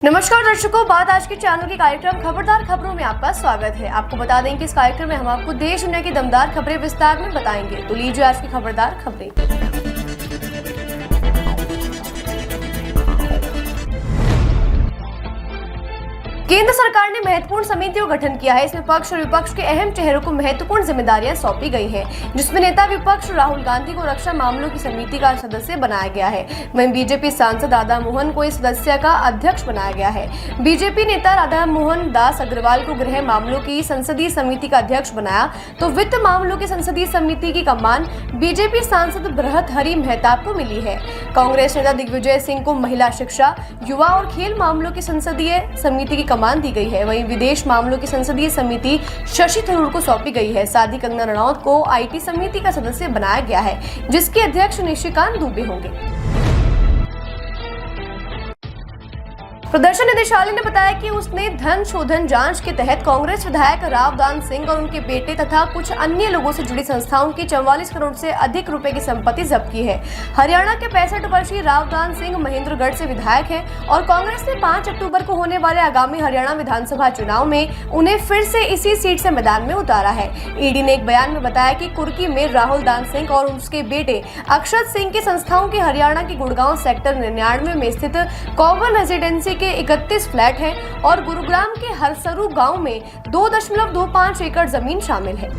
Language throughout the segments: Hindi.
नमस्कार दर्शकों, बात आज के चैनल के कार्यक्रम खबरदार खबरों में आपका स्वागत है। आपको बता दें कि इस कार्यक्रम में हम आपको देश दुनिया की दमदार खबरें विस्तार में बताएंगे। तो लीजिए आज की खबरदार खबरें। केंद्र सरकार ने महत्वपूर्ण समिति का गठन किया है। इसमें पक्ष और विपक्ष के अहम चेहरों को महत्वपूर्ण जिम्मेदारियां सौंपी गई हैं, जिसमें नेता विपक्ष राहुल गांधी को रक्षा मामलों की समिति का सदस्य बनाया गया है। वहीं बीजेपी सांसद राधा मोहन को इस सदस्य का अध्यक्ष बनाया गया है। बीजेपी नेता राधा मोहन दास अग्रवाल को गृह मामलों की संसदीय समिति का अध्यक्ष बनाया, तो वित्त मामलों की संसदीय समिति की कमान बीजेपी सांसद भर्तृहरि महताब को मिली है। कांग्रेस नेता दिग्विजय सिंह को महिला शिक्षा, युवा और खेल मामलों की संसदीय समिति की मान दी गई है। वहीं विदेश मामलों की संसदीय समिति शशि थरूर को सौंपी गई है। साथ ही कंगना रनौत को आईटी समिति का सदस्य बनाया गया है, जिसके अध्यक्ष निशिकांत दुबे होंगे। प्रदर्शन निदेशालय ने बताया कि उसने धन शोधन जांच के तहत कांग्रेस विधायक रावदान सिंह और उनके बेटे तथा कुछ अन्य लोगों से जुड़ी संस्थाओं की 44 करोड़ से अधिक रुपए की संपत्ति जब्त की है। हरियाणा के 65 वर्षीय रावदान सिंह महेंद्रगढ़ से विधायक हैं और कांग्रेस ने 5 अक्टूबर को होने वाले आगामी हरियाणा विधानसभा चुनाव में उन्हें फिर से इसी सीट से मैदान में उतारा है। ईडी ने एक बयान में बताया कि कुर्की में राहुल दान सिंह और उसके बेटे अक्षत सिंह की संस्थाओं के हरियाणा के गुड़गांव सेक्टर 99 में स्थित कॉमन रेजिडेंसी के 31 फ्लैट हैं और गुरुग्राम के हरसरू गांव में 2.25 एकड़ जमीन शामिल है।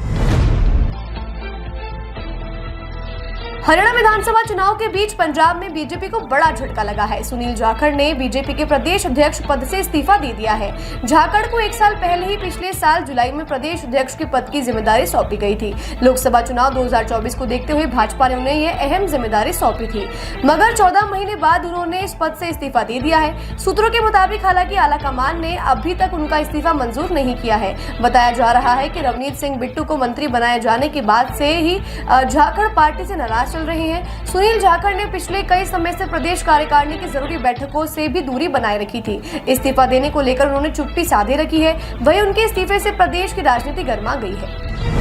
हरियाणा विधानसभा चुनाव के बीच पंजाब में बीजेपी को बड़ा झटका लगा है। सुनील जाखड़ ने बीजेपी के प्रदेश अध्यक्ष पद से इस्तीफा दे दिया है। जाखड़ को एक साल पहले ही पिछले साल जुलाई में प्रदेश अध्यक्ष के पद की जिम्मेदारी सौंपी गई थी। लोकसभा चुनाव 2024 को देखते हुए भाजपा ने उन्हें यह अहम जिम्मेदारी सौंपी थी, मगर 14 महीने बाद उन्होंने इस पद से इस्तीफा दे दिया है। सूत्रों के मुताबिक हालांकि आलाकमान ने अभी तक उनका इस्तीफा मंजूर नहीं किया है। बताया जा रहा है कि रवनीत सिंह बिट्टू को मंत्री बनाए जाने के बाद से ही जाखड़ पार्टी से नाराज चल रहे हैं। सुनील जाखड़ ने पिछले कई समय से प्रदेश कार्यकारिणी की जरूरी बैठकों से भी दूरी बनाए रखी थी। इस्तीफा देने को लेकर उन्होंने चुप्पी साधे रखी है। वहीं उनके इस्तीफे से प्रदेश की राजनीति गर्मा गई है।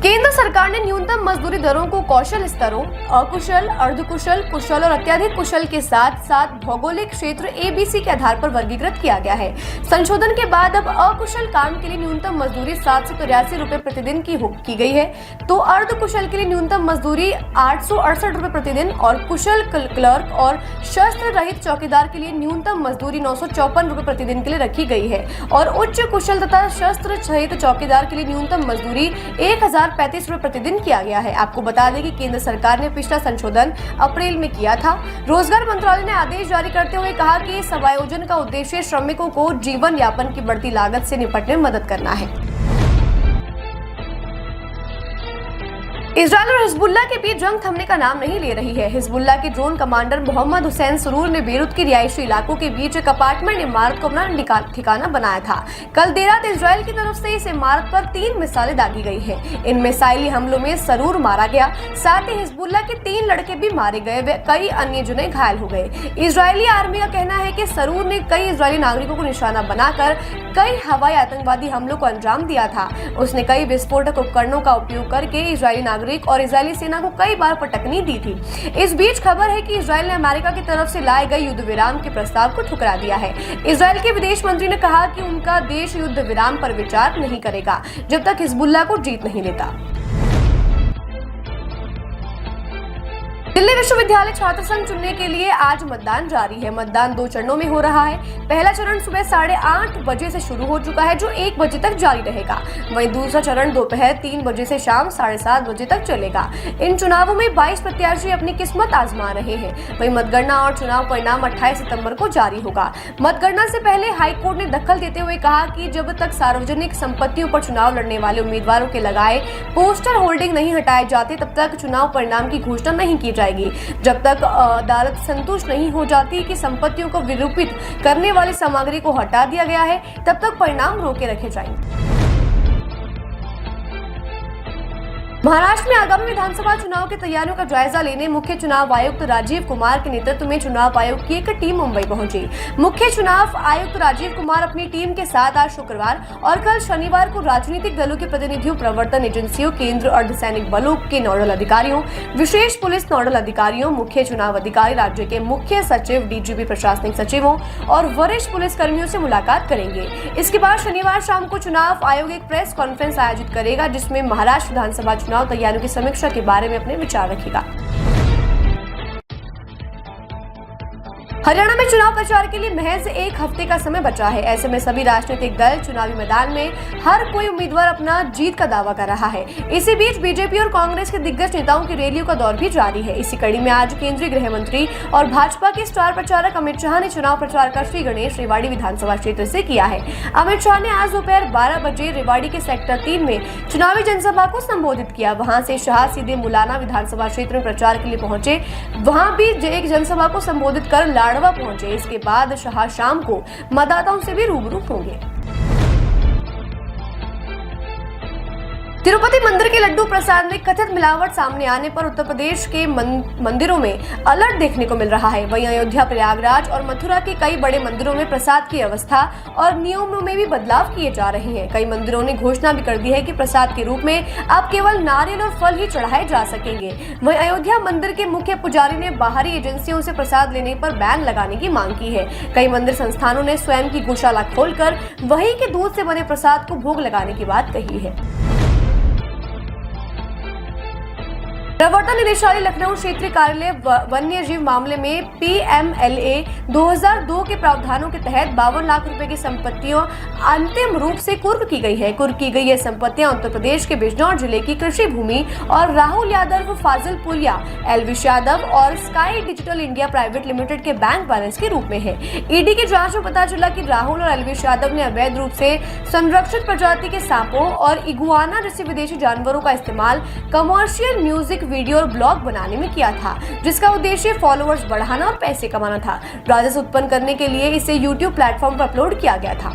केंद्र सरकार ने न्यूनतम मजदूरी दरों को कौशल स्तरों, अकुशल, अर्धकुशल, कुशल और अत्यधिक कुशल के साथ साथ भौगोलिक क्षेत्र ABC के आधार पर वर्गीकृत किया गया है। संशोधन के बाद अब अकुशल काम के लिए न्यूनतम मजदूरी 783 रुपए प्रतिदिन की गई है, तो अर्धकुशल के लिए न्यूनतम मजदूरी 868 रुपए प्रतिदिन और कुशल क्लर्क और शस्त्र रहित चौकीदार के लिए न्यूनतम मजदूरी 954 रुपए प्रतिदिन के लिए रखी गई है और उच्च कुशल तथा शस्त्र रहित चौकीदार के लिए न्यूनतम मजदूरी 1035 रुपए प्रतिदिन किया गया है। आपको बता दें कि केंद्र सरकार ने पिछला संशोधन अप्रैल में किया था। रोजगार मंत्रालय ने आदेश जारी करते हुए कहा कि समायोजन का उद्देश्य श्रमिकों को जीवन यापन की बढ़ती लागत से निपटने में मदद करना है। इजरायल और हिजबुल्लाह के बीच जंग थमने का नाम नहीं ले रही है। हिजबुल्लाह के ड्रोन कमांडर मोहम्मद हुसैन सुरूर ने बेरूत की रिहायशी इलाकों के बीच एक अपार्टमेंट इमारत को अपना ठिकाना बनाया था। कल देर रात इजरायल की तरफ से इस इमारत पर 3 मिसाइलें दागी गई हैं। इन मिसाइली हमलों में सरूर मारा गया, साथ ही हिजबुल्लाह के 3 लड़के भी मारे गए व कई अन्य जने घायल हो गए। इजरायली आर्मी का कहना है कि सरूर ने कई इजरायली नागरिकों को निशाना बनाकर कई हवाई आतंकवादी हमलों को अंजाम दिया था। उसने कई विस्फोटक उपकरणों का उपयोग करके इजरायली नागरिक और इजरायली सेना को कई बार पटकनी दी थी। इस बीच खबर है कि इजरायल ने अमेरिका की तरफ से लाए गए युद्ध विराम के प्रस्ताव को ठुकरा दिया है। इजरायल के विदेश मंत्री ने कहा कि उनका देश युद्ध विराम पर विचार नहीं करेगा जब तक हिजबुल्लाह को जीत नहीं लेता। दिल्ली विश्वविद्यालय छात्र संघ चुनने के लिए आज मतदान जारी है। मतदान 2 चरणों में हो रहा है। पहला चरण सुबह 8:30 बजे से शुरू हो चुका है, जो 1 बजे तक जारी रहेगा। वहीं दूसरा चरण दोपहर 3 बजे से शाम 7:30 बजे तक चलेगा। इन चुनावों में 22 प्रत्याशी अपनी किस्मत आजमा रहे हैं। वहीं मतगणना और चुनाव परिणाम 28 सितंबर को जारी होगा। मतगणना से पहले हाईकोर्ट ने दखल देते हुए कहा कि जब तक सार्वजनिक संपत्तियों पर चुनाव लड़ने वाले उम्मीदवारों के लगाए पोस्टर होल्डिंग नहीं हटाए जाते, तब तक चुनाव परिणाम की घोषणा नहीं की जाएगी। जब तक अदालत संतुष्ट नहीं हो जाती कि संपत्तियों को विरूपित करने वाली सामग्री को हटा दिया गया है, तब तक परिणाम रोके रखे जाएंगे। महाराष्ट्र में आगामी विधानसभा चुनाव की तैयारियों का जायजा लेने मुख्य चुनाव आयुक्त राजीव कुमार के नेतृत्व में चुनाव आयोग की एक टीम मुंबई पहुंची। मुख्य चुनाव आयुक्त राजीव कुमार अपनी टीम के साथ आज शुक्रवार और कल शनिवार को राजनीतिक दलों के प्रतिनिधियों, प्रवर्तन एजेंसियों, केंद्र अर्धसैनिक बलों के नोडल अधिकारियों, विशेष पुलिस नोडल अधिकारियों, मुख्य चुनाव अधिकारी, राज्य के मुख्य सचिव, डीजीपी, प्रशासनिक सचिवों और वरिष्ठ पुलिस कर्मियों से मुलाकात करेंगे। इसके बाद शनिवार शाम को चुनाव आयोग एक प्रेस कॉन्फ्रेंस आयोजित करेगा, जिसमें महाराष्ट्र विधानसभा चुनाव तैयारियों की समीक्षा के बारे में अपने विचार रखेगा। हरियाणा में चुनाव प्रचार के लिए महज एक हफ्ते का समय बचा है। ऐसे में सभी राजनीतिक दल चुनावी मैदान में हर कोई उम्मीदवार अपना जीत का दावा कर रहा है। इसी बीच बीजेपी और कांग्रेस के दिग्गज नेताओं की रैलियों का दौर भी जारी है। इसी कड़ी में आज केंद्रीय गृह मंत्री और भाजपा के स्टार प्रचारक अमित शाह ने चुनाव प्रचार का श्री गणेश रेवाड़ी विधानसभा क्षेत्र से किया है। अमित शाह ने आज दोपहर 12 बजे रेवाड़ी के सेक्टर 3 में चुनावी जनसभा को संबोधित किया। वहां से शाह सीधे मुलाना विधानसभा क्षेत्र में प्रचार के लिए पहुंचे। वहां भी एक जनसभा को संबोधित कर लाडवा पहुंचे। इसके बाद शाह शाम को मतदाताओं से भी रूबरू होंगे। तिरुपति मंदिर के लड्डू प्रसाद में कथित मिलावट सामने आने पर उत्तर प्रदेश के मंदिरों में अलर्ट देखने को मिल रहा है। वहीं अयोध्या, प्रयागराज और मथुरा के कई बड़े मंदिरों में प्रसाद की व्यवस्था और नियमों में भी बदलाव किए जा रहे हैं। कई मंदिरों ने घोषणा भी कर दी है कि प्रसाद के रूप में अब केवल नारियल और फल ही चढ़ाए जा सकेंगे। वहीं अयोध्या मंदिर के मुख्य पुजारी ने बाहरी एजेंसियों से प्रसाद लेने पर बैन लगाने की मांग की है। कई मंदिर संस्थानों ने स्वयं की गौशाला खोलकर वहीं के दूध से बने प्रसाद को भोग लगाने की बात कही है। प्रवर्तन निदेशालय लखनऊ क्षेत्रीय कार्यालय वन्य जीव मामले में PMLA 2002 के प्रावधानों के तहत 52 लाख रुपए की संपत्तियों अंतिम रूप से कुर्क की गई है। कुर्क की गई ये संपत्तियां उत्तर प्रदेश के बिजनौर जिले की कृषि भूमि और राहुल यादव, फाजिल पुरिया, एलविश यादव और sky digital India private limited के बैंक बैलेंस के रूप में है। ईडी की जांच में पता चला कि राहुल और एलविश यादव ने अवैध रूप से संरक्षित प्रजाति के सांपों और इगुआना जैसे विदेशी जानवरों का इस्तेमाल कमर्शियल म्यूजिक, वीडियो और ब्लॉग बनाने में किया था, जिसका उद्देश्य फॉलोअर्स बढ़ाना और पैसे कमाना था। राजस्व उत्पन्न करने के लिए इसे YouTube प्लेटफॉर्म पर अपलोड किया गया था।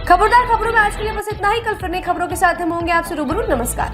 खबरदार खबरों में आज के लिए बस इतना ही। कल फिर नई खबरों के साथ हम होंगे आपसे रूबरू। नमस्कार।